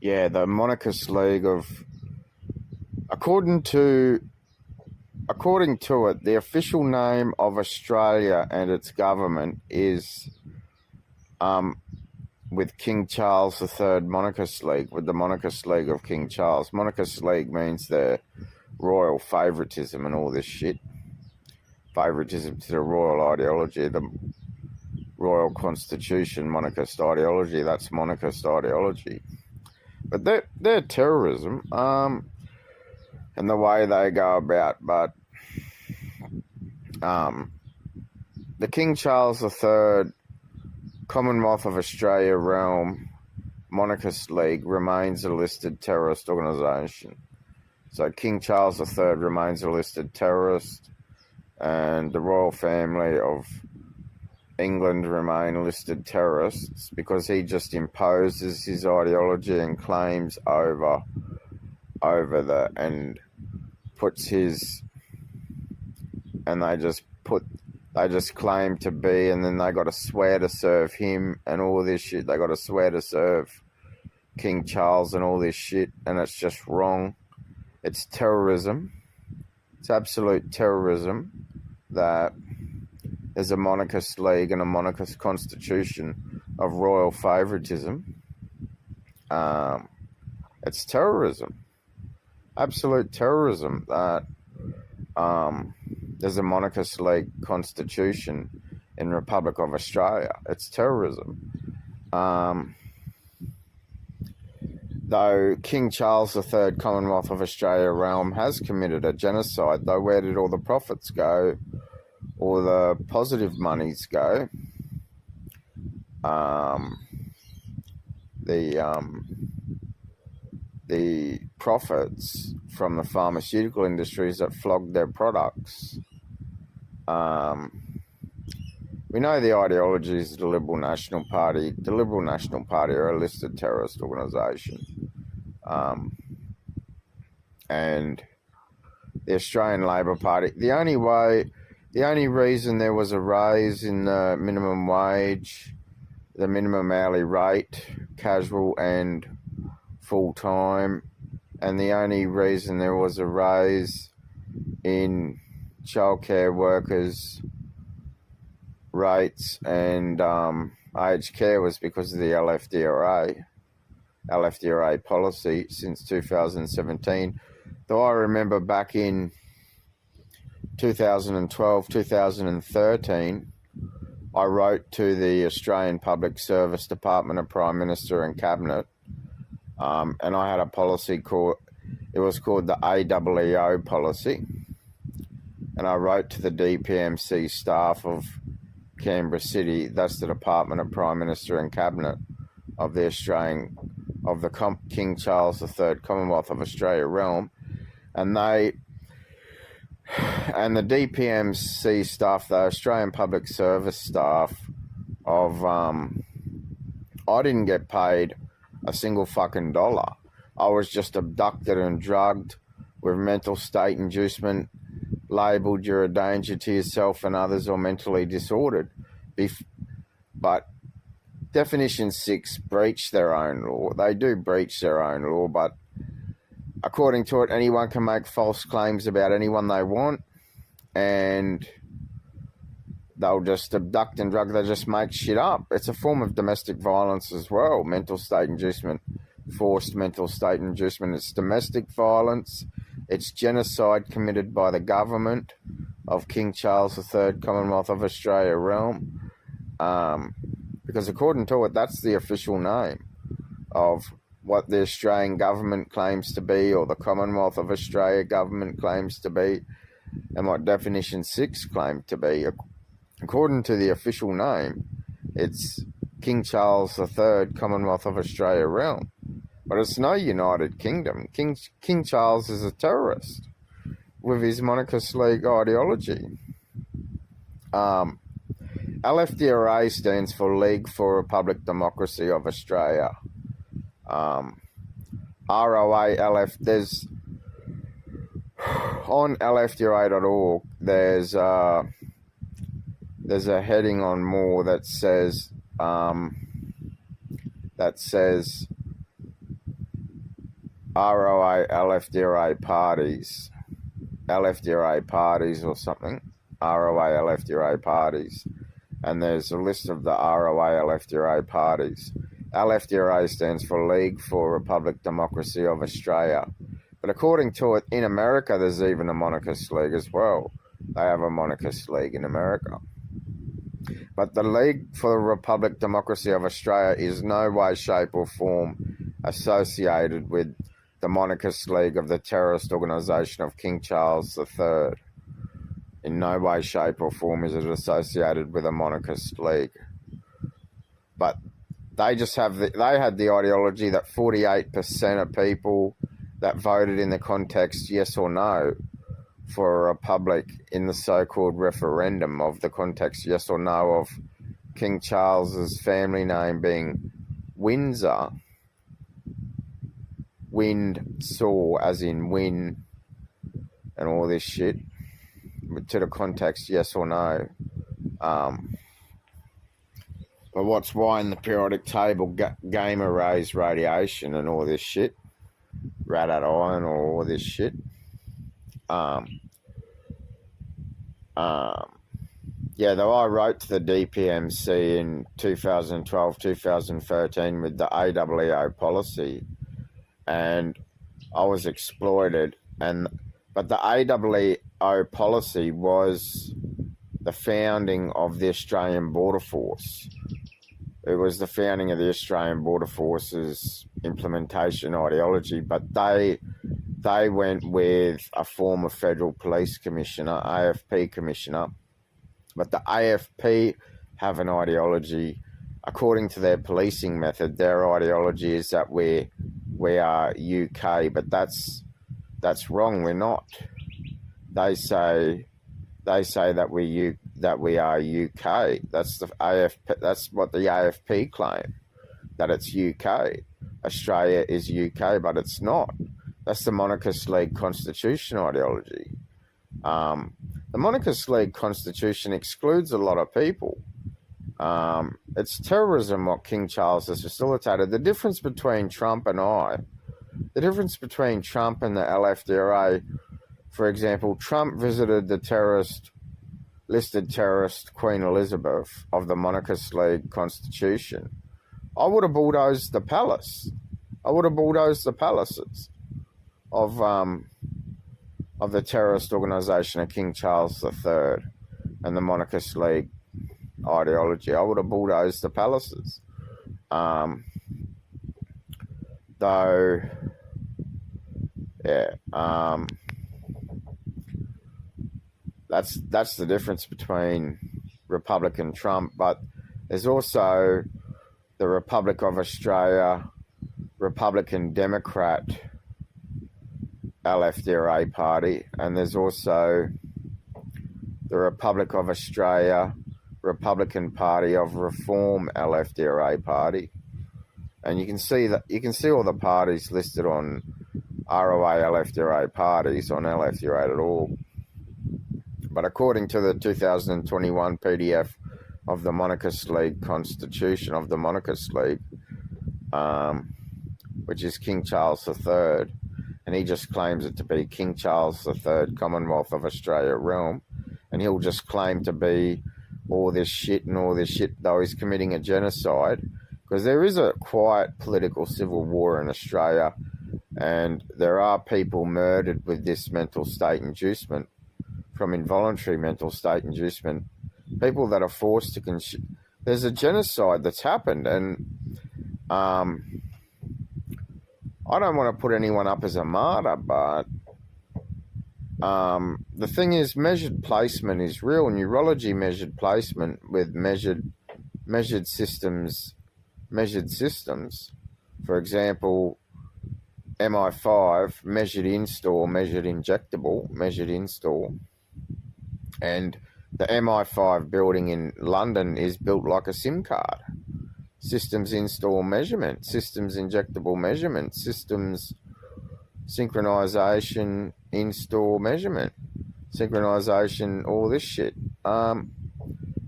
Yeah, the Monarchist League of, according to it, the official name of Australia and its government is with King Charles III Monarchist League, with the Monarchist League of King Charles. Monarchist League means the royal favouritism and all this shit. Favouritism to the royal ideology, the royal constitution, monarchist ideology. That's monarchist ideology. But they're terrorism, and the way they go about. But the King Charles III Commonwealth of Australia Realm Monarchist League remains a listed terrorist organisation. So King Charles III remains a listed terrorist, and the royal family of England remain listed terrorists because he just imposes his ideology and claims over and puts his, and they just claim to be, and then they got to swear to serve him and all this shit. They got to swear to serve King Charles and all this shit, and it's just wrong. It's terrorism. It's absolute terrorism that there's a monarchist league and a monarchist constitution of royal favouritism. It's terrorism. Absolute terrorism that there's a monarchist league constitution in the Republic of Australia. It's terrorism. Though King Charles III Commonwealth of Australia Realm has committed a genocide, though where did all the profits go? Or the positive monies go? The profits from the pharmaceutical industries that flogged their products. We know the ideologies of the Liberal National Party. The Liberal National Party are a listed terrorist organisation. And the Australian Labor Party, the only reason there was a raise in the minimum wage, the minimum hourly rate, casual and full-time, and the only reason there was a raise in childcare workers' rates and aged care was because of the LFDRA policy since 2017. Though I remember back in 2012, 2013, I wrote to the Australian Public Service Department of Prime Minister and Cabinet, and I had a policy called the AEEO policy, and I wrote to the DPMC staff of Canberra City, that's the Department of Prime Minister and Cabinet of the King Charles III Commonwealth of Australia Realm, and the DPMC staff, the Australian Public Service staff of, I didn't get paid a single fucking dollar. I was just abducted and drugged with mental state inducement, labelled you're a danger to yourself and others or mentally disordered. But Definition 6 breach their own law. They do breach their own law, but according to it, anyone can make false claims about anyone they want, and they'll just abduct and drug. They just make shit up. It's a form of domestic violence as well. Mental state inducement, forced mental state inducement. It's domestic violence. It's genocide committed by the government of King Charles III, Commonwealth of Australia Realm. Because according to it, that's the official name of what the Australian government claims to be, or the Commonwealth of Australia government claims to be, and what Definition 6 claimed to be. According to the official name, it's King Charles III, Commonwealth of Australia Realm. But it's no United Kingdom. King Charles is a terrorist with his monarchist league ideology. LFDRA stands for League for Republic Democracy of Australia. ROA, there's on LFDRA.org, there's a heading on more that says ROA, LFDRA parties, LFDRA parties or something, ROA, LFDRA parties, and there's a list of the ROA, LFDRA parties. LFDRA stands for League for Republic Democracy of Australia. But according to it, in America, there's even a monarchist league as well. They have a monarchist league in America. But the League for the Republic Democracy of Australia is no way, shape or form associated with the monarchist league of the terrorist organisation of King Charles III. In no way, shape or form is it associated with a monarchist league. But they just have they had the ideology that 48% of people that voted in the context yes or no for a republic in the so-called referendum of the context yes or no of King Charles's family name being Windsor, Windsor as in win and all this shit, to the context yes or no. But what's why in the periodic table gamma rays radiation and all this shit, radite ion or all this shit. Yeah, though I wrote to the DPMC in 2012, 2013 with the AEO policy, and I was exploited. But the AEO policy was the founding of the Australian Border Force. It was the founding of the Australian Border Force's implementation ideology, but they went with a former federal police commissioner, AFP commissioner. But the AFP have an ideology, according to their policing method, their ideology is that we are UK, but that's wrong. We're not. They say that we are UK. That's the AFP. That's what the AFP claim, that it's UK. Australia is UK, but it's not. That's the Monarchist League Constitution ideology. The Monarchist League Constitution excludes a lot of people. It's terrorism what King Charles has facilitated. The difference between Trump and the LFDRA, for example, Trump visited the listed terrorist Queen Elizabeth of the Monarchist League Constitution. I would have bulldozed the palace. I would have bulldozed the palaces of the terrorist organisation of King Charles III and the Monarchist League ideology. I would have bulldozed the palaces. Though, yeah, that's the difference between Republican Trump. But there's also the Republic of Australia, Republican Democrat LFDRA party, and there's also the Republic of Australia Republican Party of Reform LFDRA party, and you can see all the parties listed on ROA LFDRA parties on LFDRA.org. But according to the 2021 PDF of the Monarchist League Constitution of the Monarchist League, which is King Charles III, and he just claims it to be King Charles III, Commonwealth of Australia realm, and he'll just claim to be all this shit, though he's committing a genocide, because there is a quiet political civil war in Australia, and there are people murdered with this mental state inducement, from involuntary mental state inducement, people that are forced to there's a genocide that's happened, and I don't want to put anyone up as a martyr, but the thing is, measured placement is real. Neurology measured placement with measured systems. For example, MI5 measured install, measured injectable, measured install, and the MI5 building in London is built like a SIM card. Systems install measurement, systems injectable measurement, systems synchronization install measurement, synchronization, all this shit.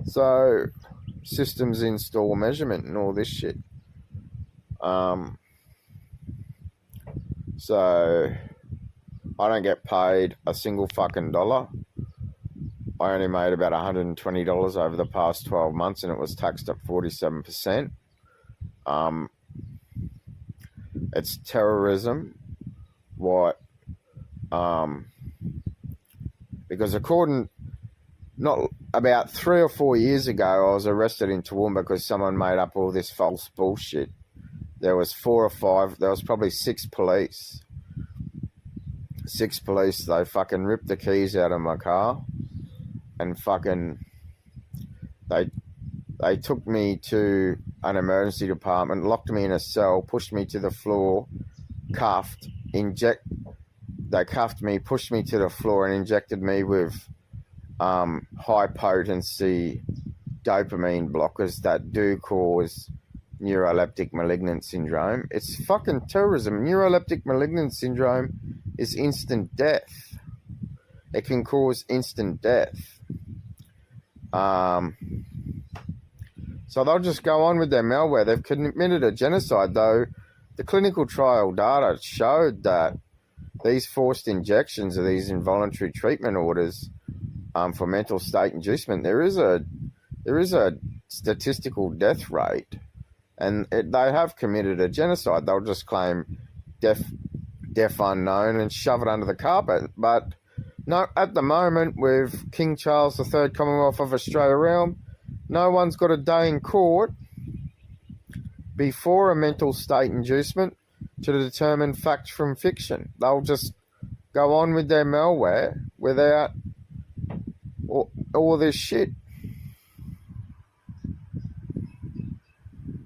So systems install measurement and all this shit. So I don't get paid a single fucking dollar. I only made about $120 over the past 12 months, and it was taxed at 47%. It's terrorism. What? Because not about 3 or 4 years ago, I was arrested in Toowoomba because someone made up all this false bullshit. There was 4 or 5, there was probably 6 police. 6 police, they fucking ripped the keys out of my car and fucking, they took me to an emergency department, locked me in a cell, pushed me to the floor, cuffed, they cuffed me, pushed me to the floor and injected me with high potency dopamine blockers that do cause neuroleptic malignant syndrome. It's fucking terrorism. Neuroleptic malignant syndrome is instant death. It can cause instant death. So they'll just go on with their malware. They've committed a genocide, though. The clinical trial data showed that these forced injections or these involuntary treatment orders for mental state inducement, there is a statistical death rate, and they have committed a genocide. They'll just claim deaf unknown and shove it under the carpet. But no, at the moment, with King Charles III, Commonwealth of Australia realm, no one's got a day in court before a mental state inducement to determine fact from fiction. They'll just go on with their malware without all this shit.